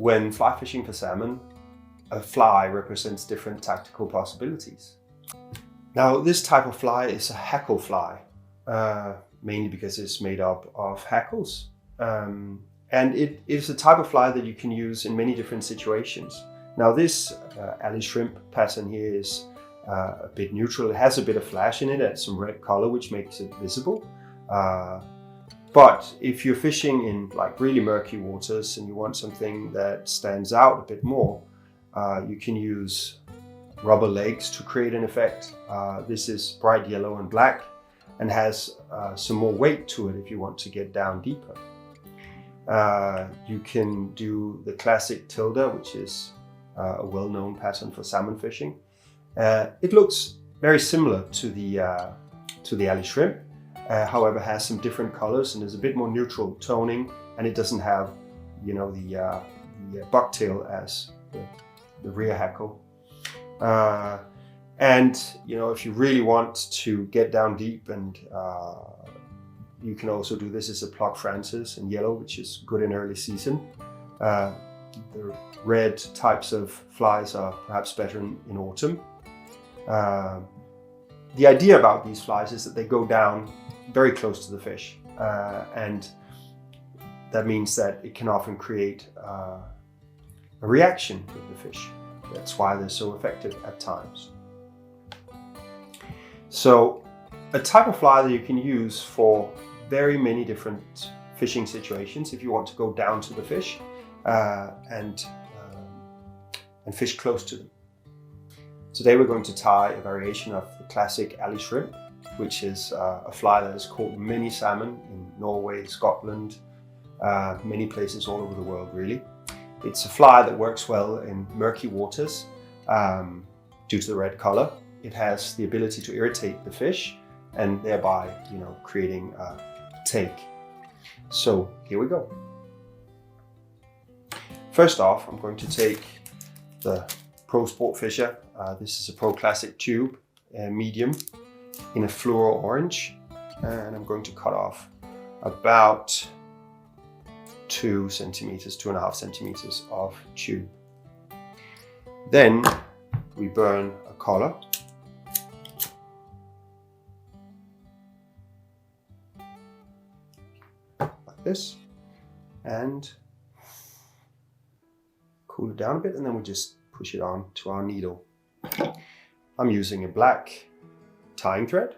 when fly fishing for salmon, a fly represents different tactical possibilities. Now, this type of fly is a hackle fly, mainly because it's made up of hackles. And it is a type of fly that you can use in many different situations. Now, this alley shrimp pattern here is a bit neutral. It has a bit of flash in it and some red color, which makes it visible. But if you're fishing in like really murky waters and you want something that stands out a bit more, you can use rubber legs to create an effect. This is bright yellow and black and has some more weight to it if you want to get down deeper. You can do the classic tilde, which is a well-known pattern for salmon fishing. It looks very similar to the alley shrimp, however has some different colors and is a bit more neutral toning, and it doesn't have, you know, the bucktail as the rear hackle. And you know, if you really want to get down deep, and you can also do this as a Pluck Francis in yellow, which is good in early season. The red types of flies are perhaps better in autumn. The idea about these flies is that they go down very close to the fish, and that means that it can often create a reaction with the fish. That's why they're so effective at times. So a type of fly that you can use for very many different fishing situations if you want to go down to the fish and fish close to them. Today we're going to tie a variation of the classic alley shrimp, which is a fly that is caught many salmon in Norway, Scotland, many places all over the world really. It's a fly that works well in murky waters due to the red color. It has the ability to irritate the fish and thereby, you know, creating a take. So here we go. First off, I'm going to take the Pro Sportfisher. This is a Pro Classic tube, medium, in a fluoro orange, and I'm going to cut off about 2 centimeters, 2.5 centimeters of tube. Then we burn a collar. Like this, and cool it down a bit, and then we just push it on to our needle. I'm using a black tying thread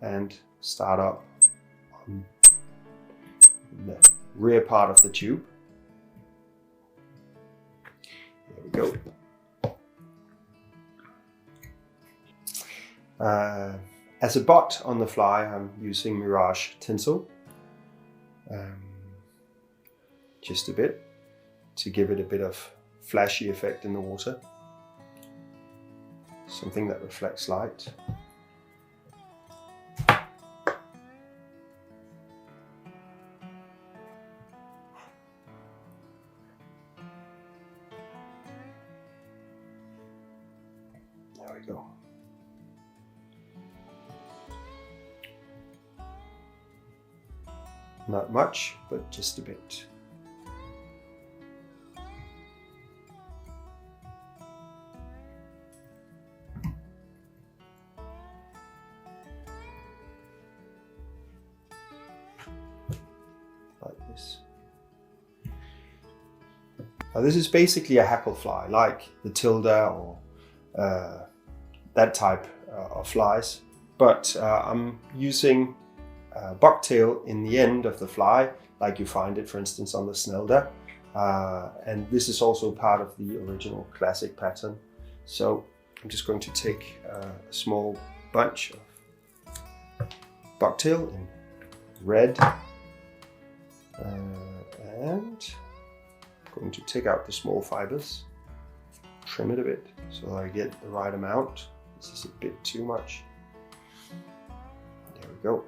and start up on the rear part of the tube. There we go. As a butt on the fly, I'm using Mirage Tinsel. Just a bit to give it a bit of flashy effect in the water. Something that reflects light. There we go. Not much, but just a bit. Like this. Now this is basically a hackle fly, like the tilde or that type of flies, but I'm using bucktail in the end of the fly, like you find it for instance on the snelda, and this is also part of the original classic pattern. So I'm just going to take a small bunch of bucktail in red, and I'm going to take out the small fibers, trim it a bit so I get the right amount. This is a bit too much. There we go.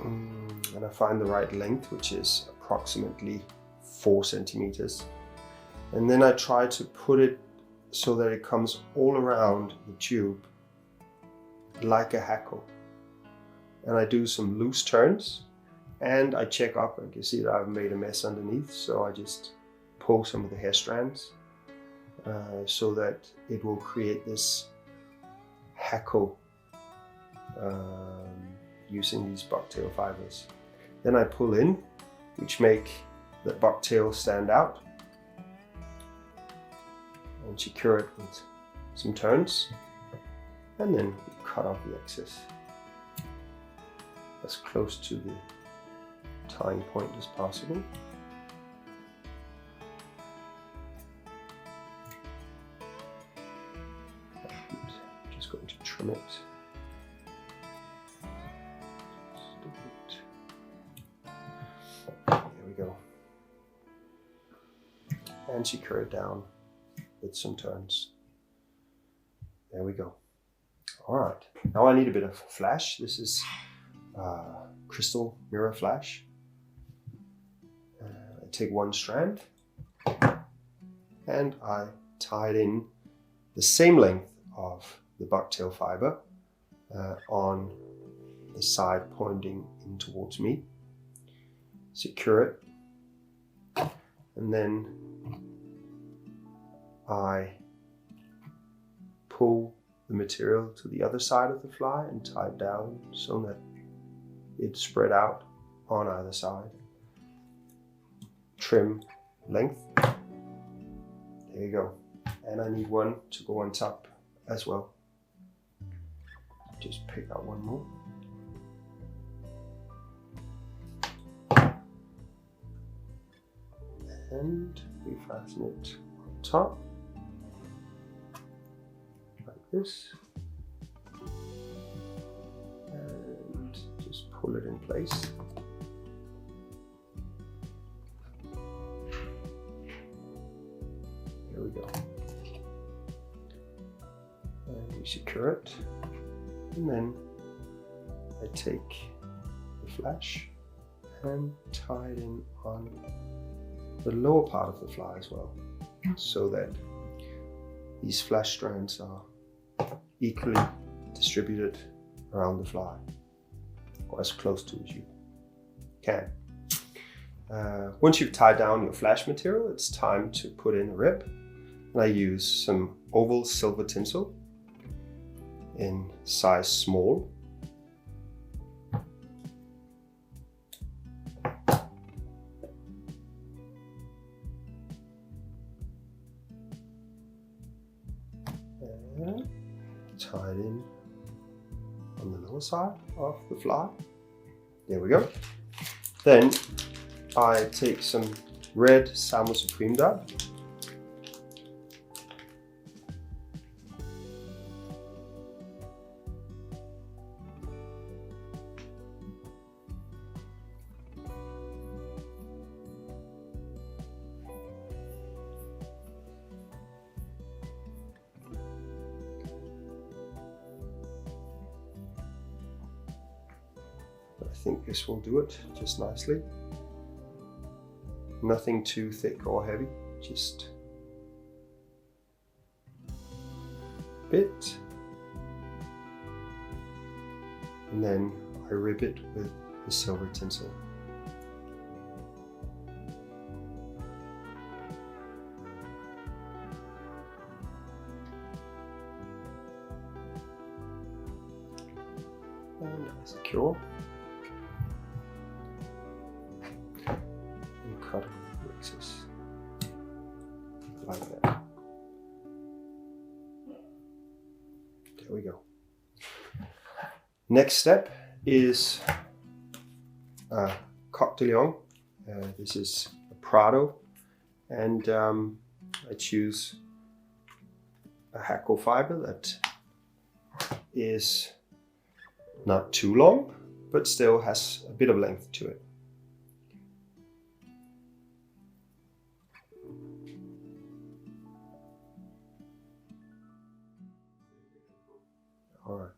And I find the right length, which is approximately 4 centimeters. And then I try to put it so that it comes all around the tube like a hackle. And I do some loose turns and I check up and can see that I've made a mess underneath, so I just pull some of the hair strands so that it will create this hackle using these bucktail fibers. Then I pull in, which make the bucktail stand out, and secure it with some turns, and then cut off the excess as close to the tying point as possible. I'm just going to trim it. There we go. And secure it down with some turns. There we go. All right, now I need a bit of flash. This is crystal mirror flash. I take one strand and I tie it in the same length of the bucktail fiber on the side pointing in towards me. Secure it, and then I pull the material to the other side of the fly and tie it down so that it's spread out on either side. Trim length. There you go. And I need one to go on top as well. Just pick out one more. And we fasten it on top. This, and just pull it in place. There we go. And we secure it, and then I take the flash and tie it in on the lower part of the fly as well, so that these flash strands are equally distributed around the fly, or as close to as you can. Once you've tied down your flash material, it's time to put in a rib. And I use some oval silver tinsel in size small. And tie it in on the lower side of the fly. There we go. Then I take some red Salmo Supreme dye. I think this will do it just nicely. Nothing too thick or heavy, just a bit. And then I rib it with the silver tinsel. And I secure. Cut the excess like that. There we go. Next step is coq de lion. This is a Pardo, and I choose a hackle fiber that is not too long, but still has a bit of length to it. All right.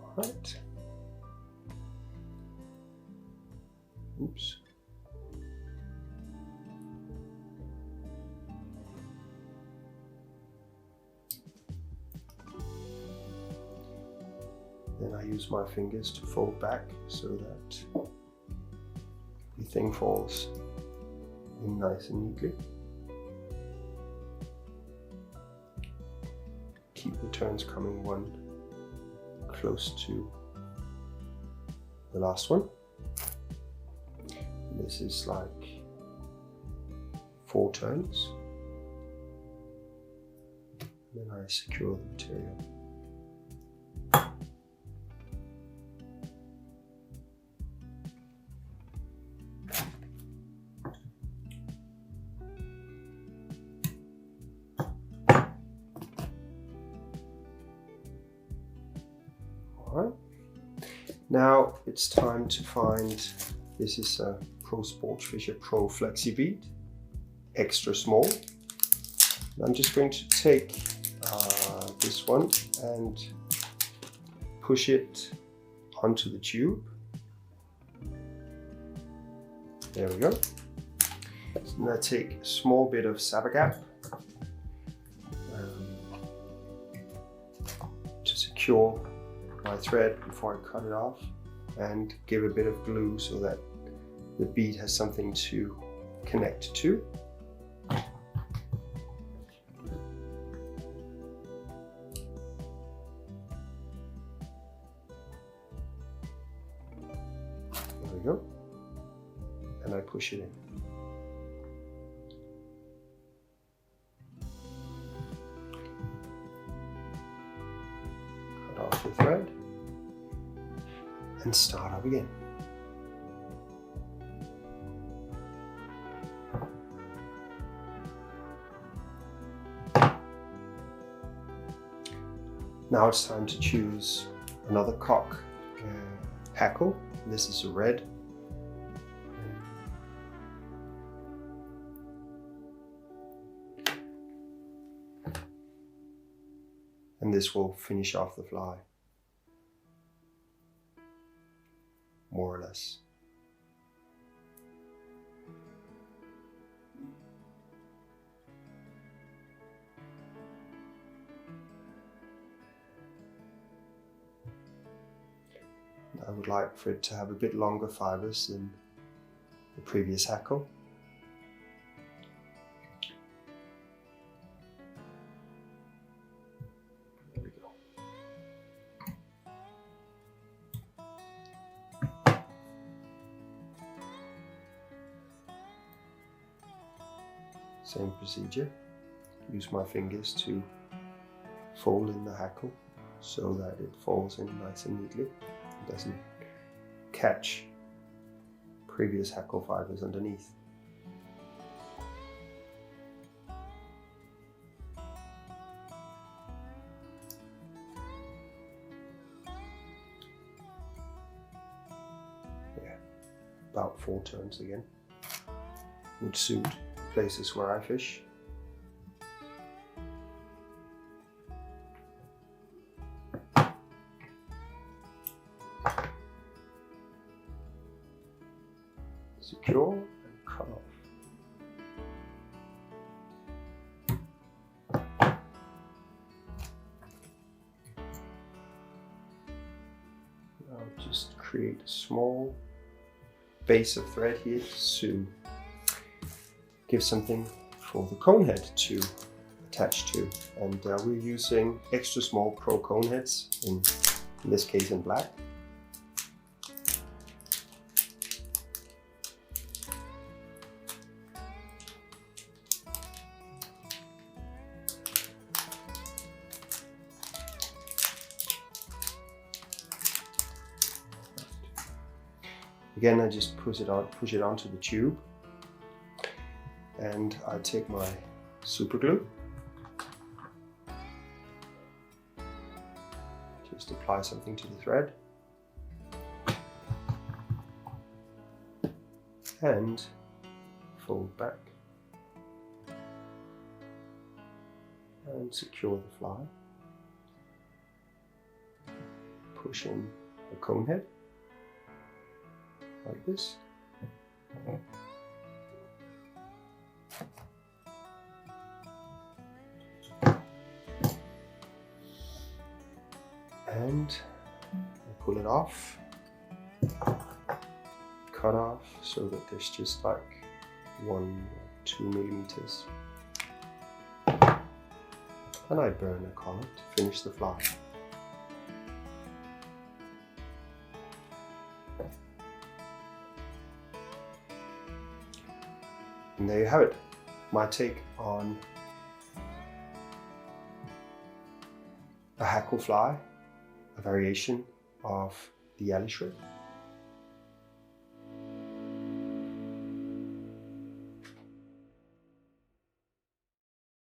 All right. Then I use my fingers to fold back so that the thing falls in nice and neatly. Keep the turns coming one close to the last one. And this is like 4 turns. And then I secure the material. Alright, now it's time to find, this is a Pro Sportfisher Pro Flexibead, extra small. And I'm just going to take this one and push it onto the tube. There we go. So now take a small bit of Sabagap to secure my thread before I cut it off, and give a bit of glue so that the bead has something to connect to. There we go. And I push it in. Cut off the thread and start up again. Now it's time to choose another cock hackle. This is a red. And this will finish off the fly, more or less. I would like for it to have a bit longer fibers than the previous hackle. There we go. Same procedure. Use my fingers to fold in the hackle so that it falls in nice and neatly. It doesn't catch previous hackle fibers underneath. Yeah, about 4 turns again would suit places where I fish. Secure and cut off. Now just create a small base of thread here to give something for the conehead to attach to. And we're using extra small Pro coneheads, in this case in black. Again, I just push it onto the tube, and I take my super glue, just apply something to the thread, and fold back and secure the fly. Push in the cone head like this. And pull it off, cut off so that there's just like 1 or 2 millimeters. And I burn a collar to finish the fly. And there you have it, my take on a hackle fly, a variation of the alley shrimp.